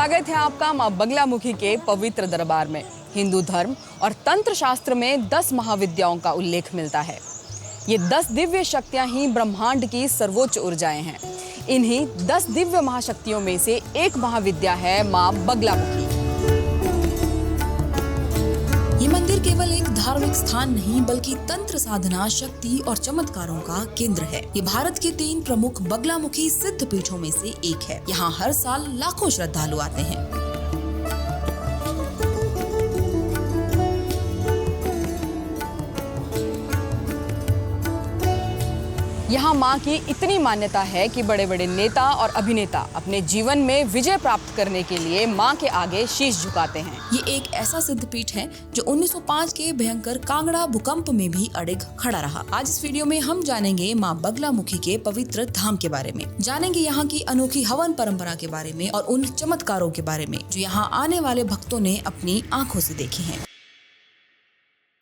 स्वागत है आपका मां बगलामुखी के पवित्र दरबार में। हिंदू धर्म और तंत्र शास्त्र में 10 महाविद्याओं का उल्लेख मिलता है। ये 10 दिव्य शक्तियां ही ब्रह्मांड की सर्वोच्च ऊर्जाएं हैं। इन्हीं 10 दिव्य महाशक्तियों में से एक महाविद्या है मां बगलामुखी। ये मंदिर केवल एक धार्मिक स्थान नहीं बल्कि तंत्र साधना, शक्ति और चमत्कारों का केंद्र है। ये भारत के 3 प्रमुख बगलामुखी सिद्ध पीठों में से एक है। यहाँ हर साल लाखों श्रद्धालु आते हैं। यहाँ माँ की इतनी मान्यता है कि बड़े बड़े नेता और अभिनेता अपने जीवन में विजय प्राप्त करने के लिए माँ के आगे शीश झुकाते हैं। ये एक ऐसा सिद्ध पीठ है जो 1905 के भयंकर कांगड़ा भूकंप में भी अडिग खड़ा रहा। आज इस वीडियो में हम जानेंगे माँ बगलामुखी के पवित्र धाम के बारे में, जानेंगे यहाँ की अनोखी हवन परंपरा के बारे में और उन चमत्कारों के बारे में जो यहाँ आने वाले भक्तों ने अपनी आंखों से देखे हैं।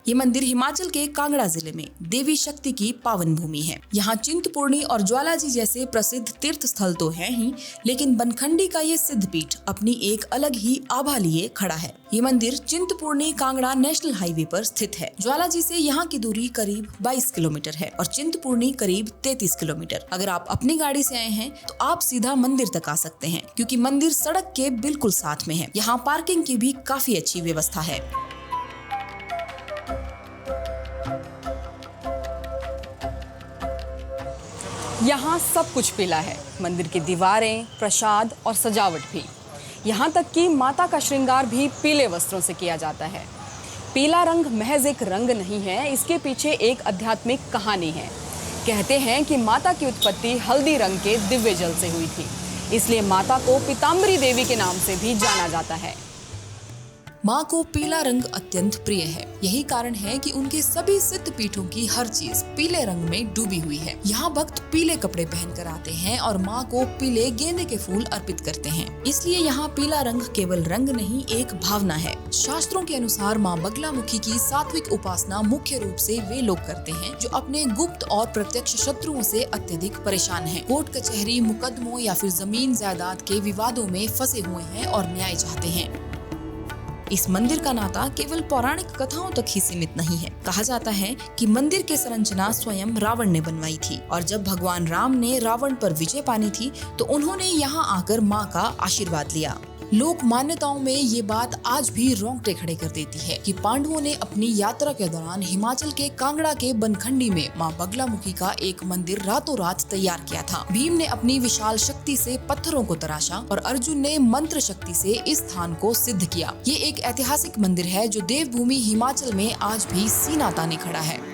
ये मंदिर हिमाचल के कांगड़ा जिले में देवी शक्ति की पावन भूमि है। यहाँ चिंतपूर्णी और ज्वालाजी जैसे प्रसिद्ध तीर्थ स्थल तो हैं ही, लेकिन बनखंडी का ये सिद्ध पीठ अपनी एक अलग ही आभा लिए खड़ा है। ये मंदिर चिंतपूर्णी कांगड़ा नेशनल हाईवे पर स्थित है। ज्वालाजी से यहाँ की दूरी करीब 22 किलोमीटर है और चिंतपूर्णी करीब 33 किलोमीटर। अगर आप अपनी गाड़ी से आए हैं तो आप सीधा मंदिर तक आ सकते हैं, क्योंकि मंदिर सड़क के बिल्कुल साथ में है। यहाँ पार्किंग की भी काफी अच्छी व्यवस्था है। यहाँ सब कुछ पीला है, मंदिर की दीवारें, प्रसाद और सजावट भी। यहाँ तक कि माता का श्रृंगार भी पीले वस्त्रों से किया जाता है। पीला रंग महज एक रंग नहीं है, इसके पीछे एक आध्यात्मिक कहानी है। कहते हैं कि माता की उत्पत्ति हल्दी रंग के दिव्य जल से हुई थी, इसलिए माता को पीताम्बरी देवी के नाम से भी जाना जाता है। माँ को पीला रंग अत्यंत प्रिय है। यही कारण है कि उनके सभी सिद्ध पीठों की हर चीज पीले रंग में डूबी हुई है। यहाँ भक्त पीले कपड़े पहनकर आते हैं और माँ को पीले गेंदे के फूल अर्पित करते हैं। इसलिए यहाँ पीला रंग केवल रंग नहीं, एक भावना है। शास्त्रों के अनुसार माँ बगलामुखी की सात्विक उपासना मुख्य रूप से वे लोग करते हैं जो अपने गुप्त और प्रत्यक्ष शत्रुओं से अत्यधिक परेशान हैं, कोर्ट कचहरी, मुकदमों या फिर जमीन जायदाद के विवादों में फंसे हुए हैं और न्याय चाहते हैं। इस मंदिर का नाता केवल पौराणिक कथाओं तक ही सीमित नहीं है। कहा जाता है कि मंदिर की संरचना स्वयं रावण ने बनवाई थी और जब भगवान राम ने रावण पर विजय पानी थी तो उन्होंने यहाँ आकर माँ का आशीर्वाद लिया। लोक मान्यताओं में ये बात आज भी रोंगटे खड़े कर देती है कि पांडवों ने अपनी यात्रा के दौरान हिमाचल के कांगड़ा के बनखंडी में मां बगलामुखी का एक मंदिर रातों रात तैयार किया था। भीम ने अपनी विशाल शक्ति से पत्थरों को तराशा और अर्जुन ने मंत्र शक्ति से इस स्थान को सिद्ध किया। ये एक ऐतिहासिक मंदिर है जो देवभूमि हिमाचल में आज भी सीना ताने खड़ा है।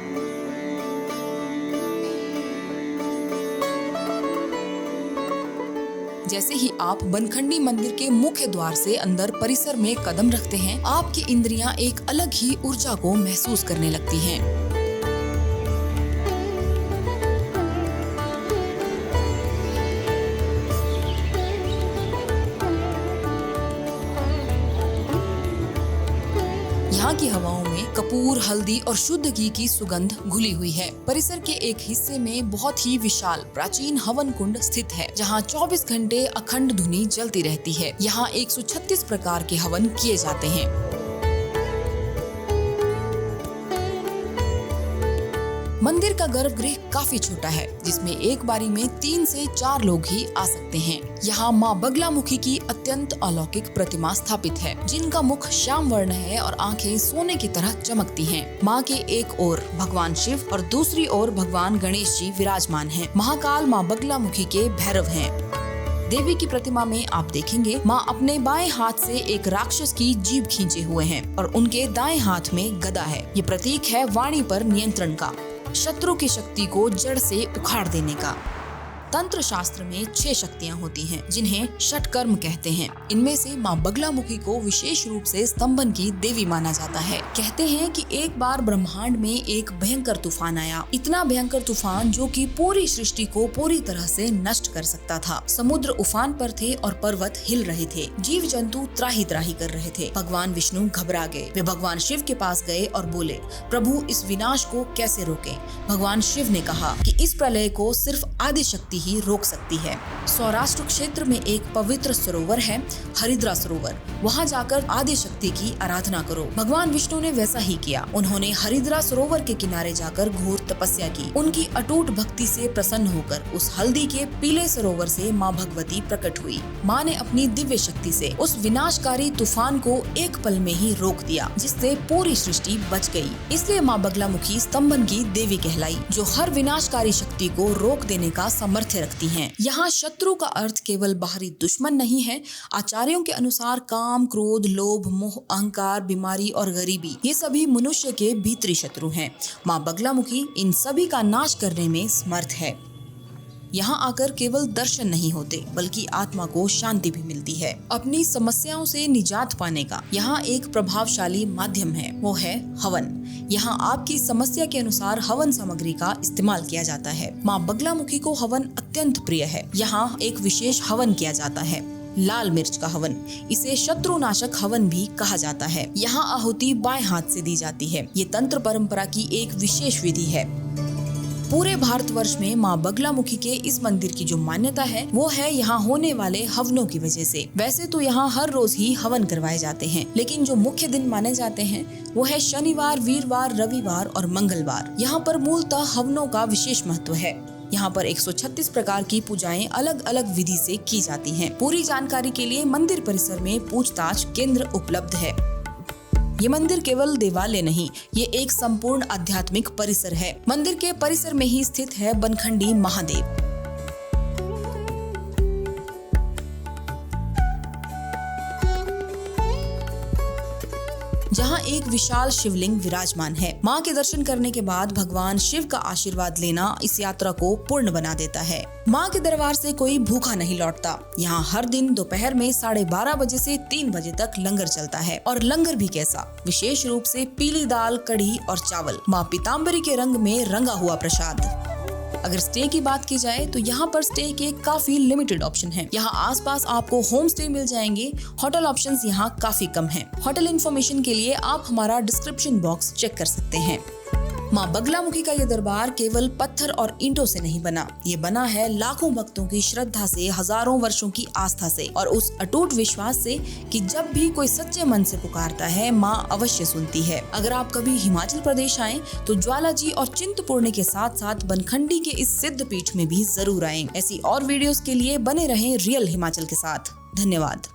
जैसे ही आप बनखंडी मंदिर के मुख्य द्वार से अंदर परिसर में कदम रखते हैं, आपकी इंद्रियां एक अलग ही ऊर्जा को महसूस करने लगती हैं। यहाँ की हवाओं में कपूर, हल्दी और शुद्ध घी की सुगंध घुली हुई है। परिसर के एक हिस्से में बहुत ही विशाल प्राचीन हवन कुंड स्थित है, जहाँ 24 घंटे अखंड धुनी जलती रहती है। यहाँ 136 प्रकार के हवन किए जाते हैं। मंदिर का गर्भगृह काफी छोटा है, जिसमें एक बारी में 3 से 4 लोग ही आ सकते हैं। यहाँ माँ बगलामुखी की अत्यंत अलौकिक प्रतिमा स्थापित है, जिनका मुख श्याम वर्ण है और आंखें सोने की तरह चमकती हैं। माँ के एक ओर भगवान शिव और दूसरी ओर भगवान गणेश जी विराजमान हैं। महाकाल माँ बगलामुखी के भैरव हैं। देवी की प्रतिमा में आप देखेंगे माँ अपने बाएं हाथ से एक राक्षस की जीभ खींचे हुए हैं और उनके दाएं हाथ में गदा है। ये प्रतीक है वाणी पर नियंत्रण का, शत्रु की शक्ति को जड़ से उखाड़ देने का। तंत्र शास्त्र में 6 शक्तियाँ होती हैं, जिन्हें षटकर्म कहते हैं। इनमें से माँ बगलामुखी को विशेष रूप से स्तंभन की देवी माना जाता है। कहते हैं कि एक बार ब्रह्मांड में एक भयंकर तूफान आया, इतना भयंकर तूफान जो कि पूरी सृष्टि को पूरी तरह से नष्ट कर सकता था। समुद्र उफान पर थे और पर्वत हिल रहे थे, जीव जंतु त्राही त्राही कर रहे थे। भगवान विष्णु घबरा गए। वे भगवान शिव के पास गए और बोले, प्रभु इस विनाश को कैसे रोकें? भगवान शिव ने कहा कि इस प्रलय को सिर्फ आदि शक्ति ही रोक सकती है। सौराष्ट्र क्षेत्र में एक पवित्र सरोवर है, हरिद्रा सरोवर। वहाँ जाकर आदि शक्ति की आराधना करो। भगवान विष्णु ने वैसा ही किया। उन्होंने हरिद्रा सरोवर के किनारे जाकर घोर तपस्या की। उनकी अटूट भक्ति से प्रसन्न होकर उस हल्दी के पीले सरोवर से माँ भगवती प्रकट हुई। माँ ने अपनी दिव्य शक्ति से उस विनाशकारी तूफान को एक पल में ही रोक दिया, जिससे पूरी सृष्टि बच गई। इसलिए माँ बगलामुखी स्तंभन की देवी कहलाई, जो हर विनाशकारी शक्ति को रोक देने का सामर्थ्य रखती हैं। यहाँ शत्रु का अर्थ केवल बाहरी दुश्मन नहीं है। आचार्यों के अनुसार काम, क्रोध, लोभ, मोह, अहंकार, बीमारी और गरीबी, ये सभी मनुष्य के भीतरी शत्रु हैं। माँ बगलामुखी इन सभी का नाश करने में समर्थ है। यहाँ आकर केवल दर्शन नहीं होते, बल्कि आत्मा को शांति भी मिलती है। अपनी समस्याओं से निजात पाने का यहाँ एक प्रभावशाली माध्यम है, वो है हवन। यहाँ आपकी समस्या के अनुसार हवन सामग्री का इस्तेमाल किया जाता है। माँ बगलामुखी को हवन अत्यंत प्रिय है। यहाँ एक विशेष हवन किया जाता है, लाल मिर्च का हवन। इसे शत्रुनाशक हवन भी कहा जाता है। यहाँ आहुति बाएं हाथ से दी जाती है। ये तंत्र परंपरा की एक विशेष विधि है। पूरे भारतवर्ष में माँ बगलामुखी के इस मंदिर की जो मान्यता है, वो है यहाँ होने वाले हवनों की वजह से। वैसे तो यहाँ हर रोज ही हवन करवाए जाते हैं, लेकिन जो मुख्य दिन माने जाते हैं वो है शनिवार, वीरवार, रविवार और मंगलवार। यहाँ पर मूलतः हवनों का विशेष महत्व है। यहाँ पर 136 प्रकार की पूजाएं अलग अलग विधि से की जाती हैं। पूरी जानकारी के लिए मंदिर परिसर में पूछताछ केंद्र उपलब्ध है। ये मंदिर केवल देवालय नहीं, ये एक संपूर्ण आध्यात्मिक परिसर है। मंदिर के परिसर में ही स्थित है बनखंडी महादेव। जहाँ एक विशाल शिवलिंग विराजमान है। माँ के दर्शन करने के बाद भगवान शिव का आशीर्वाद लेना इस यात्रा को पूर्ण बना देता है। माँ के दरबार से कोई भूखा नहीं लौटता। यहाँ हर दिन दोपहर में 12:30 बजे से 3 बजे तक लंगर चलता है। और लंगर भी कैसा, विशेष रूप से पीली दाल, कढ़ी और चावल, माँ पीताम्बरी के रंग में रंगा हुआ प्रसाद। अगर स्टे की बात की जाए तो यहाँ पर स्टे के काफी लिमिटेड ऑप्शन हैं। यहाँ आसपास आपको होम स्टे मिल जाएंगे। होटल ऑप्शंस यहाँ काफी कम हैं। होटल इन्फॉर्मेशन के लिए आप हमारा डिस्क्रिप्शन बॉक्स चेक कर सकते हैं। माँ बगलामुखी का ये दरबार केवल पत्थर और ईंटों से नहीं बना, ये बना है लाखों भक्तों की श्रद्धा से, हजारों वर्षों की आस्था से और उस अटूट विश्वास से कि जब भी कोई सच्चे मन से पुकारता है, माँ अवश्य सुनती है। अगर आप कभी हिमाचल प्रदेश आए तो ज्वालाजी और चिंतपूर्णी के साथ साथ बनखंडी के इस सिद्ध पीठ में भी जरूर आएं। ऐसी और वीडियोस के लिए बने रहें रियल हिमाचल के साथ। धन्यवाद।